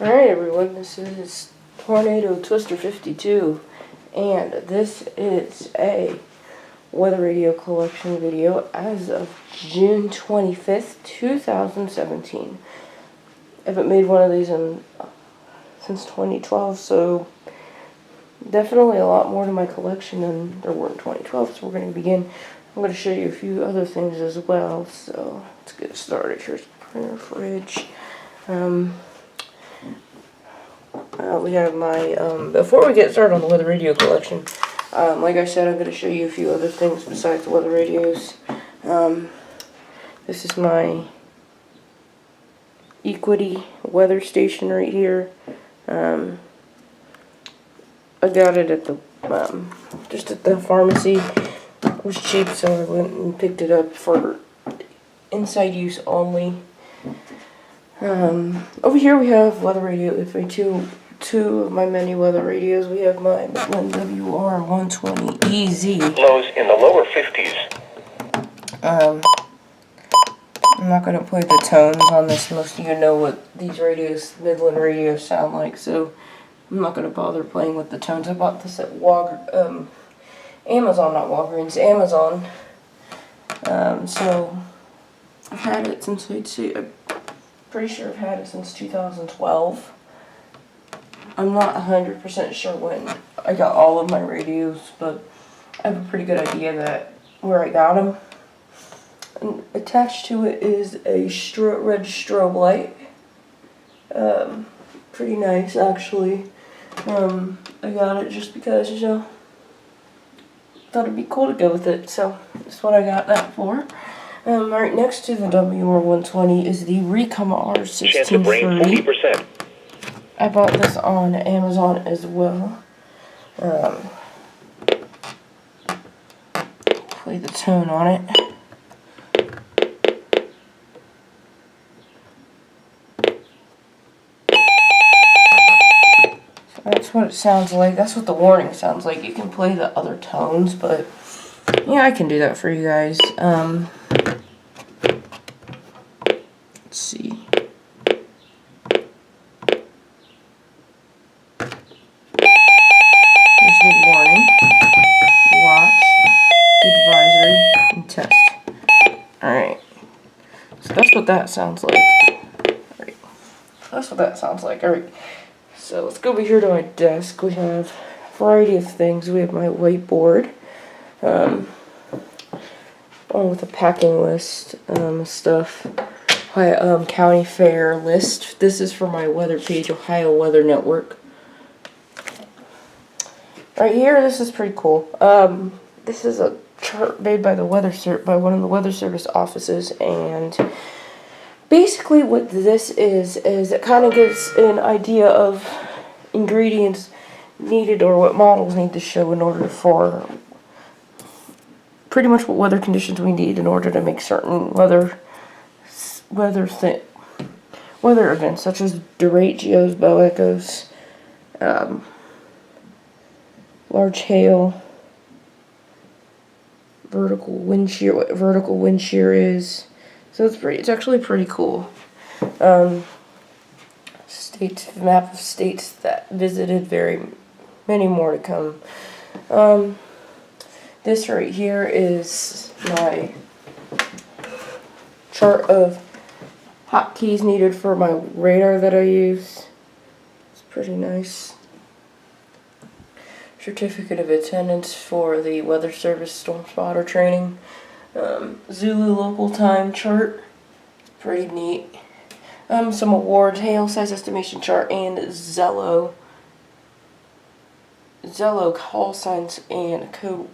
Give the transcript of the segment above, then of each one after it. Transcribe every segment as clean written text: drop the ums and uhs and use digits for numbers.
Alright everyone, this is Tornado Twister 52, and this is a weather radio collection video as of June 25th, 2017. I haven't made one of these since 2012, so definitely a lot more to my collection than there were in 2012, so we're going to begin. I'm going to show you a few other things as well, so let's get started. Here's the printer, fridge. We have my, before we get started on the weather radio collection, like I said, I'm going to show you a few other things besides the weather radios. This is my Equity weather station right here. I got it at the, just at the pharmacy. It was cheap, so I went and picked it up for inside use only. Over here we have weather radio. If I two of my many weather radios, we have my WR120EZ. Lows in the lower 50s. I'm not going to play the tones on this. Most of you know what these radios, Midland radios, sound like, so I'm not going to bother playing with the tones. I bought this at Amazon, not Walgreens, Amazon. So I've had it since, I'm pretty sure I've had it since 2012. I'm not 100% sure when I got all of my radios, but I have a pretty good idea that where I got them. And attached to it is a red strobe light. Pretty nice, actually. I got it just because, you know, thought it'd be cool to go with it, so that's what I got that for. Right next to the WR120 is the Recom R1630. Chance of rain 40%. I bought this on Amazon as well. Play the tone on it. So that's what it sounds like. That's what the warning sounds like. You can play the other tones, but yeah, I can do that for you guys. Let's see. There's the warning, watch, advisory, and test. Alright. So that's what that sounds like. Alright. That's what that sounds like. Alright. So let's go over here to my desk. We have a variety of things. We have my whiteboard. Along with a packing list, stuff. My county fair list. This is for my weather page, Ohio Weather Network. Right here, this is pretty cool. This is a chart made by the one of the Weather Service offices, and basically what this is it kind of gives an idea of ingredients needed or what models need to show in order for pretty much what weather conditions we need in order to make certain weather events, such as derechos, bow echoes, large hail, vertical wind shear, what vertical wind shear is. So it's actually pretty cool. Map of states that visited, many more to come. This right here is my chart of hotkeys needed for my radar that I use. It's pretty nice. Certificate of attendance for the Weather Service Storm Spotter training. Zulu local time chart. Pretty neat. Some awards, hail size estimation chart, and Zello call signs and code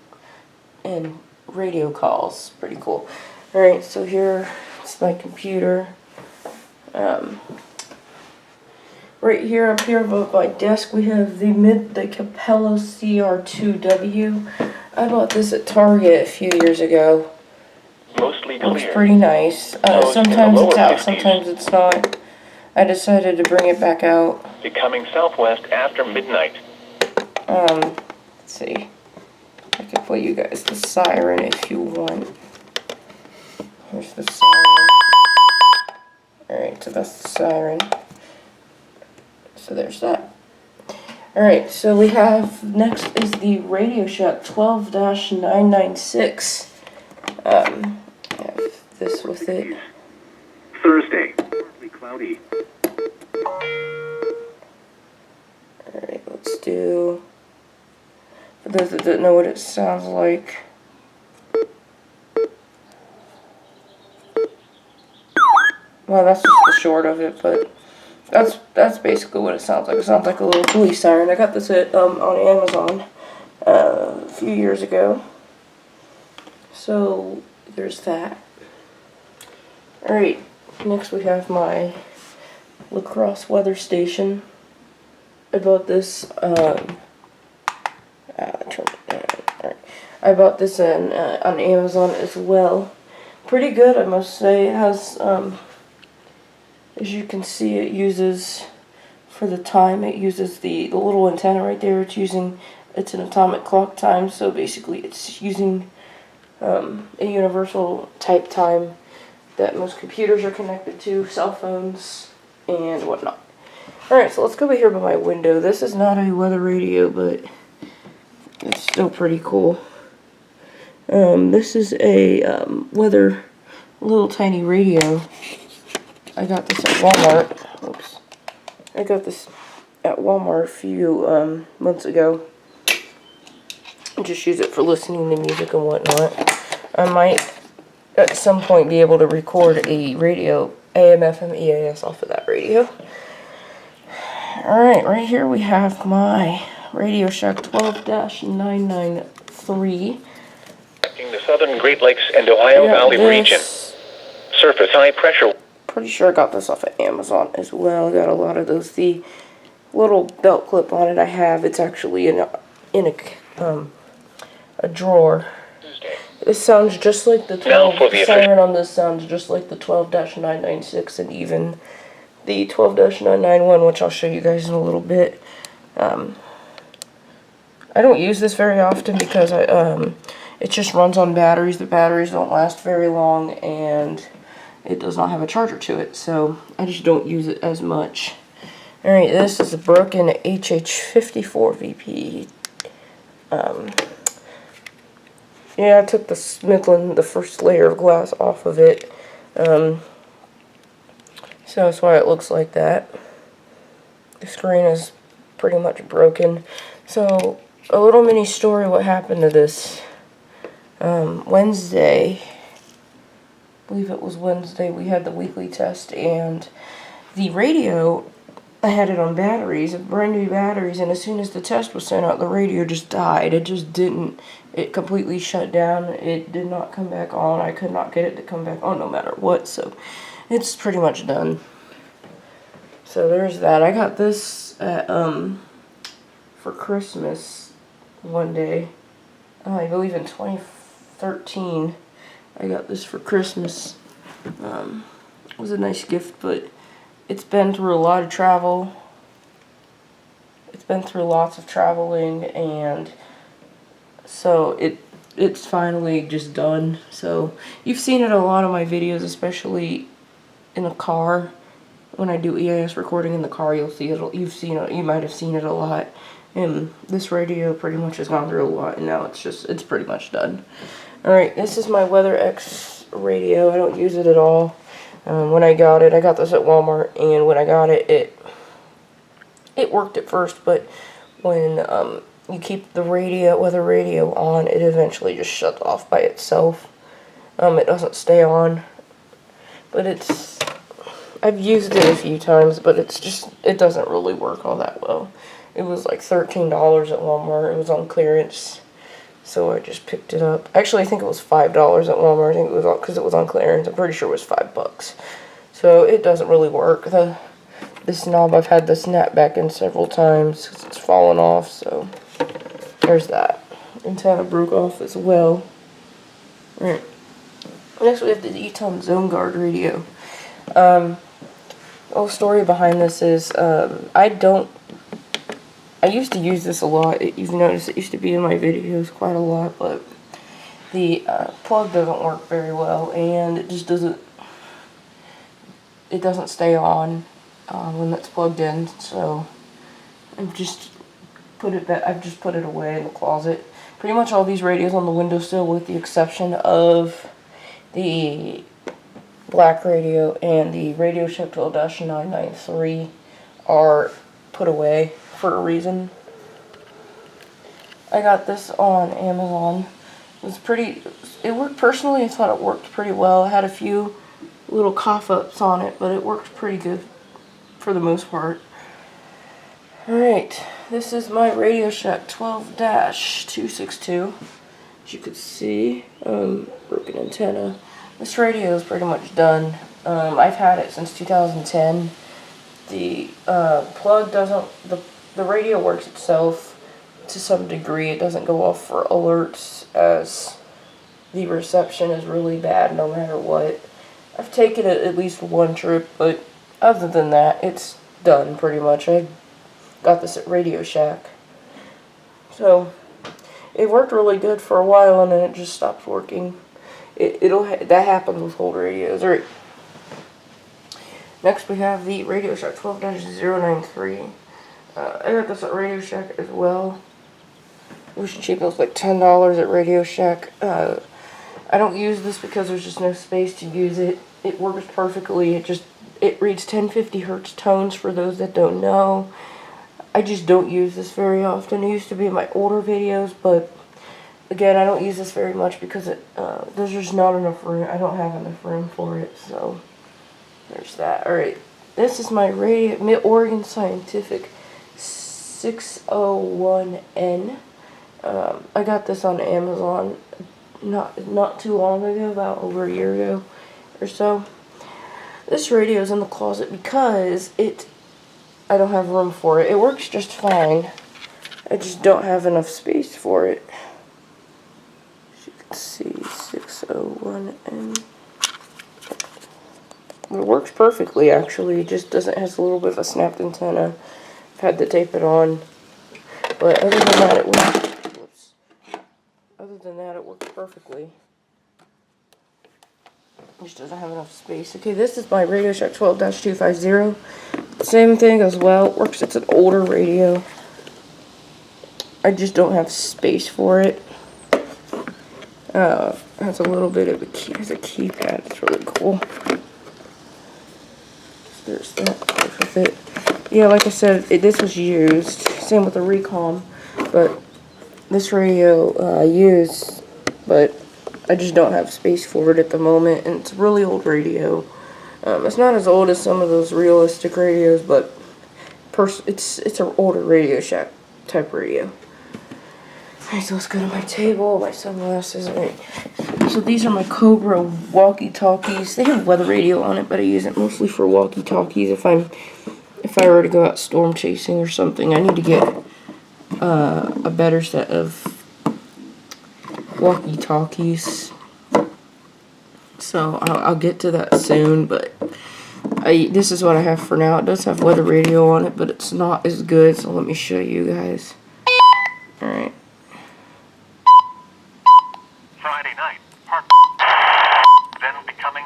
and radio calls. Pretty cool. Alright, so here is my computer. Right here, up here above my desk, we have the Capello CR2W. I bought this at Target a few years ago. Mostly clear. Looks pretty nice. Sometimes it's out, sometimes it's not. I decided to bring it back out. Becoming southwest after midnight. Let's see. I can play you guys the siren if you want. Here's the siren. Alright, so that's the siren. So there's that. Alright, so we have, next is the Radio Shack 12-996. I have this with it. Thursday, partly cloudy. Alright, let's do, for those that don't know what it sounds like. Well, that's just the short of it, but that's basically what it sounds like. It sounds like a little police siren. I got this at on Amazon a few years ago. So there's that. Alright, next we have my lacrosse weather station. I bought this I bought this on Amazon as well. Pretty good, I must say. It has as you can see, it uses, for the time, it uses the little antenna right there. It's an atomic clock time, so basically it's using a universal type time that most computers are connected to, cell phones, and whatnot. Alright, so let's go over here by my window. This is not a weather radio, but it's still pretty cool. This is a weather little tiny radio. I got this at Walmart. Oops. I got this at Walmart a few months ago. I just use it for listening to music and whatnot. I might at some point be able to record a radio, AM, FM, EAS off of that radio. Alright, right here we have my Radio Shack 12-993. In the southern Great Lakes and Ohio Valley region. Surface high pressure. Pretty sure I got this off of Amazon as well. I got a lot of those. The little belt clip on it I have, it's actually in a drawer. This sounds just like the 12. The siren on this sounds just like the 12-996 and even the 12-991, which I'll show you guys in a little bit. I don't use this very often because it just runs on batteries. The batteries don't last very long, and it does not have a charger to it, so I just don't use it as much. Alright, this is a broken HH54 VP. Yeah, I took the Smithland, the first layer of glass off of it. So that's why it looks like that. The screen is pretty much broken. So, a little mini story what happened to this. Wednesday, I believe it was Wednesday, we had the weekly test, and the radio, I had it on batteries, brand new batteries, and as soon as the test was sent out, the radio just died. It just didn't, it completely shut down. It did not come back on. I could not get it to come back on no matter what, so it's pretty much done. So there's that. I got this at, for Christmas one day, I believe in 2013. I got this for Christmas. It was a nice gift, but it's been through a lot of travel. It's been through lots of traveling, and so it's finally just done. So you've seen it in a lot of my videos, especially in a car. When I do EAS recording in the car, you'll see it. You might have seen it a lot. And this radio pretty much has gone through a lot, and now it's pretty much done. Alright, this is my WeatherX radio. I don't use it at all. When I got this at Walmart, and when I got it, it worked at first, but when you keep the weather radio on, it eventually just shuts off by itself. It doesn't stay on, but I've used it a few times, but it doesn't really work all that well. It was like $13 at Walmart. It was on clearance, so I just picked it up. Actually, I think it was $5 at Walmart. I think it was because it was on clearance. I'm pretty sure it was $5. So it doesn't really work. This knob, I've had the snap back in several times because it's fallen off. So there's that. Antenna broke off as well. Right. Next, we have the Eton Zone Guard radio. The whole story behind this is I used to use this a lot. You've noticed it used to be in my videos quite a lot, but the plug doesn't work very well, and it just doesn't stay on when it's plugged in. So I've just put it away in the closet. Pretty much all these radios on the windowsill, with the exception of the black radio and the Radio Shack 12-993, are put away for a reason. I got this on Amazon. It worked personally. I thought it worked pretty well. It had a few little cough-ups on it, but it worked pretty good for the most part. Alright, this is my Radio Shack 12-262. As you can see, broken antenna. This radio is pretty much done. I've had it since 2010. The plug doesn't, the radio works itself to some degree. It doesn't go off for alerts, as the reception is really bad no matter what. I've taken it at least one trip, but other than that, it's done pretty much. I got this at Radio Shack. So, it worked really good for a while, and then it just stopped working. That happens with old radios. Alright. Next we have the Radio Shack 12-093. I got this at Radio Shack as well. It was cheap. It was like $10 at Radio Shack. I don't use this because there's just no space to use it. It works perfectly. It reads 1050 hertz tones for those that don't know. I just don't use this very often. It used to be in my older videos, but again, I don't use this very much because there's just not enough room. I don't have enough room for it, so there's that. Alright, this is my Mid-Oregon Scientific 601N. I got this on Amazon not too long ago, about over a year ago or so. This radio is in the closet because I don't have room for it. It works just fine. I just don't have enough space for it. As you can see, 601N. It works perfectly, actually. It just has a little bit of a snapped antenna. I've had to tape it on. But other than that, it works perfectly. It just doesn't have enough space. Okay, this is my Radio Shack 12-250. Same thing as well. It works. It's an older radio. I just don't have space for it. It has a little bit of a keypad. It's really cool. So there's that part of it. Yeah, like I said, this was used. Same with the Recom, but this radio I use, but I just don't have space for it at the moment, and it's a really old radio. It's not as old as some of those realistic radios, but it's an older Radio Shack type radio. Alright, so let's go to my table, my sunglasses. Alright, so these are my Cobra walkie-talkies. They have weather radio on it, but I use it mostly for walkie-talkies. If I were to go out storm chasing or something, I need to get a better set of walkie-talkies. So I'll get to that soon, but this is what I have for now. It does have weather radio on it, but it's not as good, so let me show you guys. Alright. Friday night, park. Then becoming.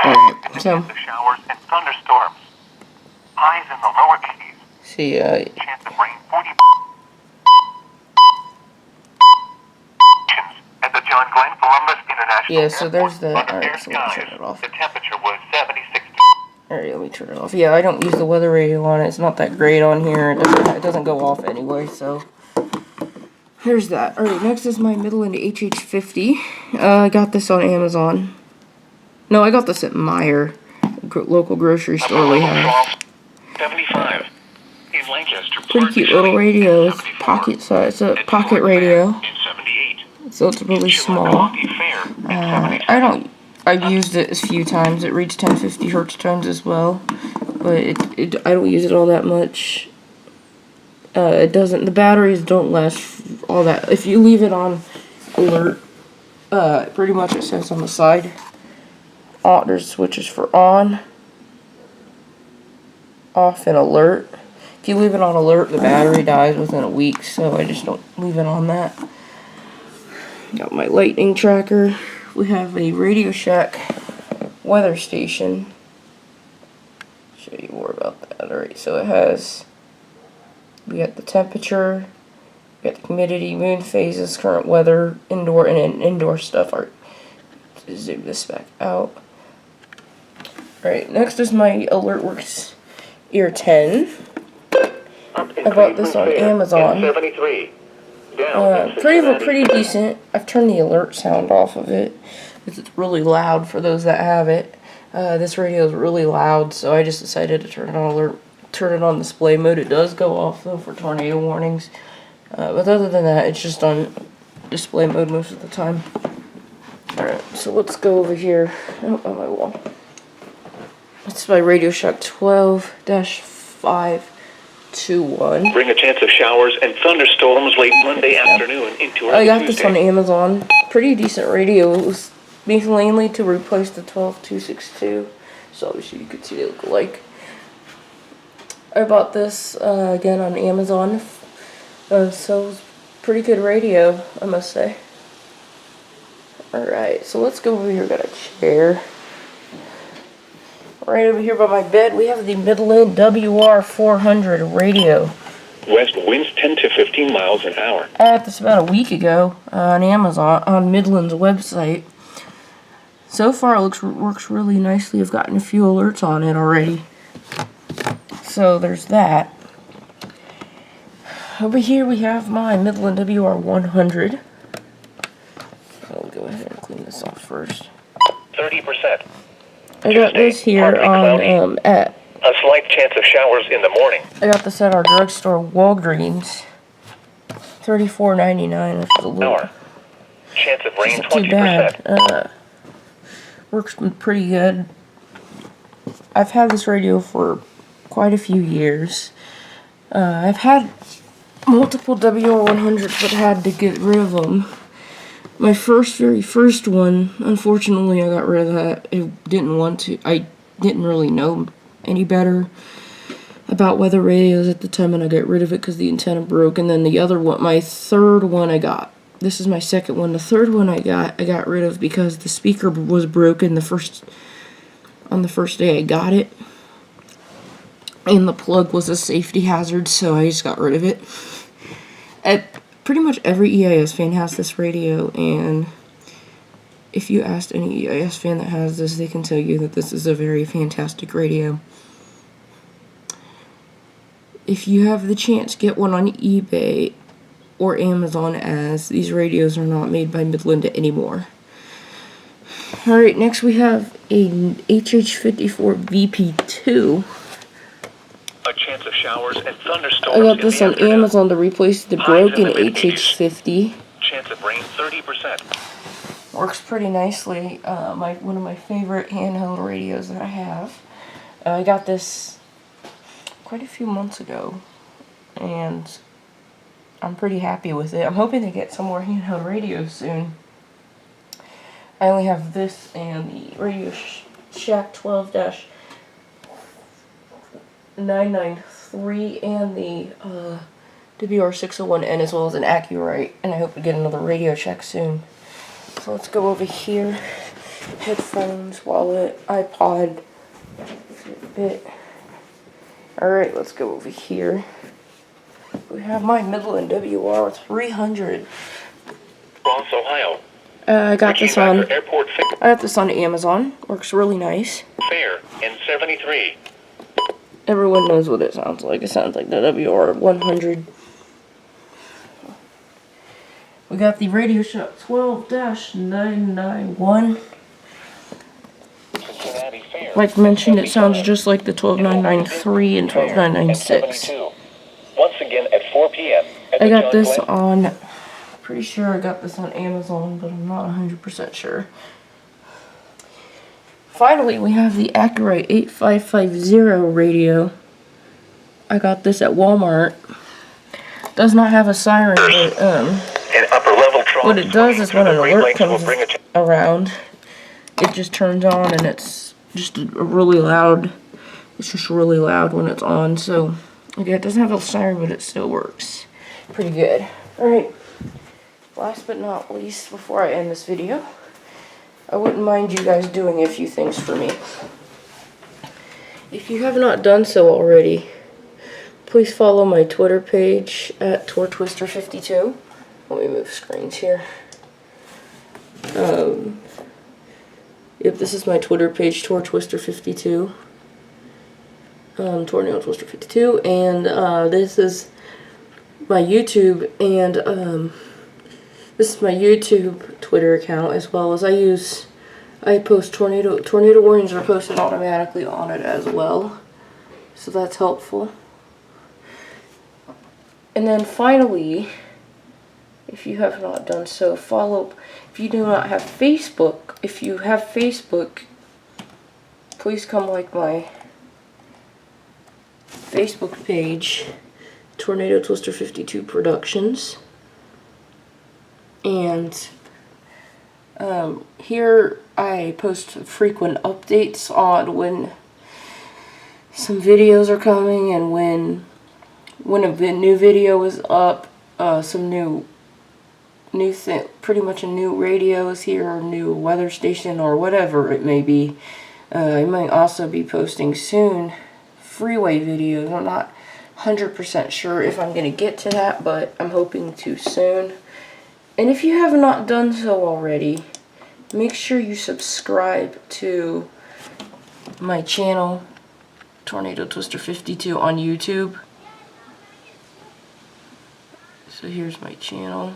Alright, so. The showers and thunderstorms. Highs in the lower 80s. See, Chance of rain 40. At the John Glenn Columbus International yeah, so there's the. Airport. Alright, so let me turn it off. The temperature was 76. Alright, let me turn it off. Yeah, I don't use the weather radio on it. It's not that great on here. It doesn't go off anyway, so. There's that. Alright, next is my Midland HH50. I got this on Amazon. No, I got this at Meijer, local grocery store we have. 75. In Lancaster. Pretty cute little radio. It's pocket size. It's a pocket radio. So it's really small. I've used it a few times. It reads 1050 hertz tones as well, but I don't use it all that much. The batteries don't last all that. If you leave it on alert, pretty much it says on the side. There's switches for on, off, and alert. If you leave it on alert, the battery dies within a week, so I just don't leave it on that. Got my lightning tracker. We have a Radio Shack weather station. Show you more about that. Alright, so it has, we got the temperature, we got the humidity, moon phases, current weather, indoor and indoor stuff. Alright, zoom this back out. Alright, next is my AlertWorks Ear 10. I bought this on Amazon. Pretty decent. I've turned the alert sound off of it because it's really loud for those that have it. This radio is really loud, so I just decided to turn it on display mode. It does go off though for tornado warnings, but other than that, it's just on display mode most of the time. All right, so let's go over here. Oh, on my wall. It's my Radio Shack 12-521. Bring a chance of showers and thunderstorms late Monday afternoon into early I got Tuesday. this on Amazon. Pretty decent radio. It was mainly to replace the 12262. So obviously you could see they look alike. I bought this again on Amazon. So it was pretty good radio, I must say. Alright, so let's go over here. Got a chair. Right over here by my bed, we have the Midland WR400 radio. West winds 10 to 15 miles an hour. I got this about a week ago on Amazon, on Midland's website. So far, it works really nicely. I've gotten a few alerts on it already. So there's that. Over here, we have my Midland WR100. I'll go ahead and clean this off first. 30%. I got this here on at a slight chance of showers in the morning. I got this at our drugstore, Walgreens. $34.99, which is a little. Chance of rain, isn't too 20%. bad. Works pretty good. I've had this radio for quite a few years. I've had multiple WR100s, but had to get rid of them. My very first one, unfortunately, I got rid of that. I didn't really know any better about weather radios at the time, and I got rid of it because the antenna broke. And then the other one, my third one I got. This is my second one. The third one I got rid of because the speaker was broken on the first day I got it. And the plug was a safety hazard, so I just got rid of it. Pretty much every EIS fan has this radio, and if you asked any EIS fan that has this, they can tell you that this is a very fantastic radio. If you have the chance, get one on eBay or Amazon, as these radios are not made by Midland anymore. Alright, next we have an HH54 VP2. A chance of showers and thunderstorms. I got this on Amazon to replace the broken HH50. Chance of rain 30%. Works pretty nicely. One of my favorite handheld radios that I have. I got this quite a few months ago, and I'm pretty happy with it. I'm hoping to get some more handheld radios soon. I only have this and the Radio Shack 12-993 and the WR601N, as well as an Accurite, and I hope to get another Radio Shack soon. So let's go over here. Headphones, wallet, iPod, bit. Alright, let's go over here. We have my Midland WR300. Ross, Ohio. I got this on Airport Amazon. Works really nice. Fair in 73. Everyone knows what it sounds like. It sounds like the WR100. We got the Radio Shack 12-991. Like mentioned, it sounds just like the 12993 and 12996. Once again at 4 p.m. I got this on, pretty sure I got this on Amazon, but I'm not 100% sure. Finally, we have the Accurite 8550 radio. I got this at Walmart. Does not have a siren, but what it does is when an alert comes around, it just turns on, and it's just really loud. It's just really loud when it's on. So, okay, it doesn't have a siren, but it still works pretty good. All right. last but not least, before I end this video, I wouldn't mind you guys doing a few things for me. If you have not done so already, please follow my Twitter page at TorTwister52. Let me move screens here. Yep, this is my Twitter page, TorTwister52. Tornado Twister 52, and this is my YouTube, and this is my YouTube Twitter account, as well as I post tornado warnings are posted automatically on it as well, so that's helpful. And then finally, if you have not done so, if you do not have Facebook, if you have Facebook, please come like my Facebook page, Tornado Twister 52 Productions, and here I post frequent updates on when some videos are coming and when a new video is up, pretty much a new radio is here, or new weather station, or whatever it may be. I might also be posting soon freeway videos. I'm not 100% sure if I'm going to get to that, but I'm hoping to soon. And if you have not done so already, make sure you subscribe to my channel, Tornado Twister 52 on YouTube. So here's my channel.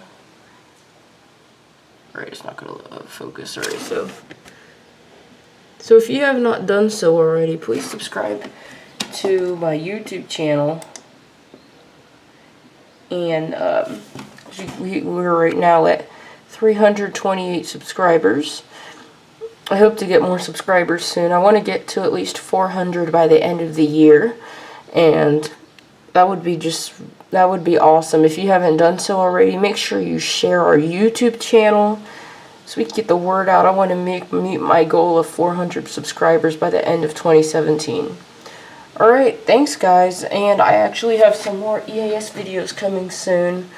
Alright, it's not going to focus. Alright, so if you have not done so already, please subscribe to my YouTube channel. And we're right now at 328 subscribers. I hope to get more subscribers soon. I want to get to at least 400 by the end of the year, and that would be awesome. If you haven't done so already, make sure you share our YouTube channel so we can get the word out. I want to meet my goal of 400 subscribers by the end of 2017. Alright, thanks guys, and I actually have some more EAS videos coming soon.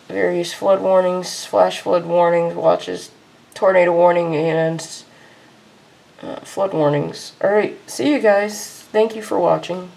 Various flood warnings, flash flood warnings, watches, tornado warning, and flood warnings. Alright, see you guys. Thank you for watching.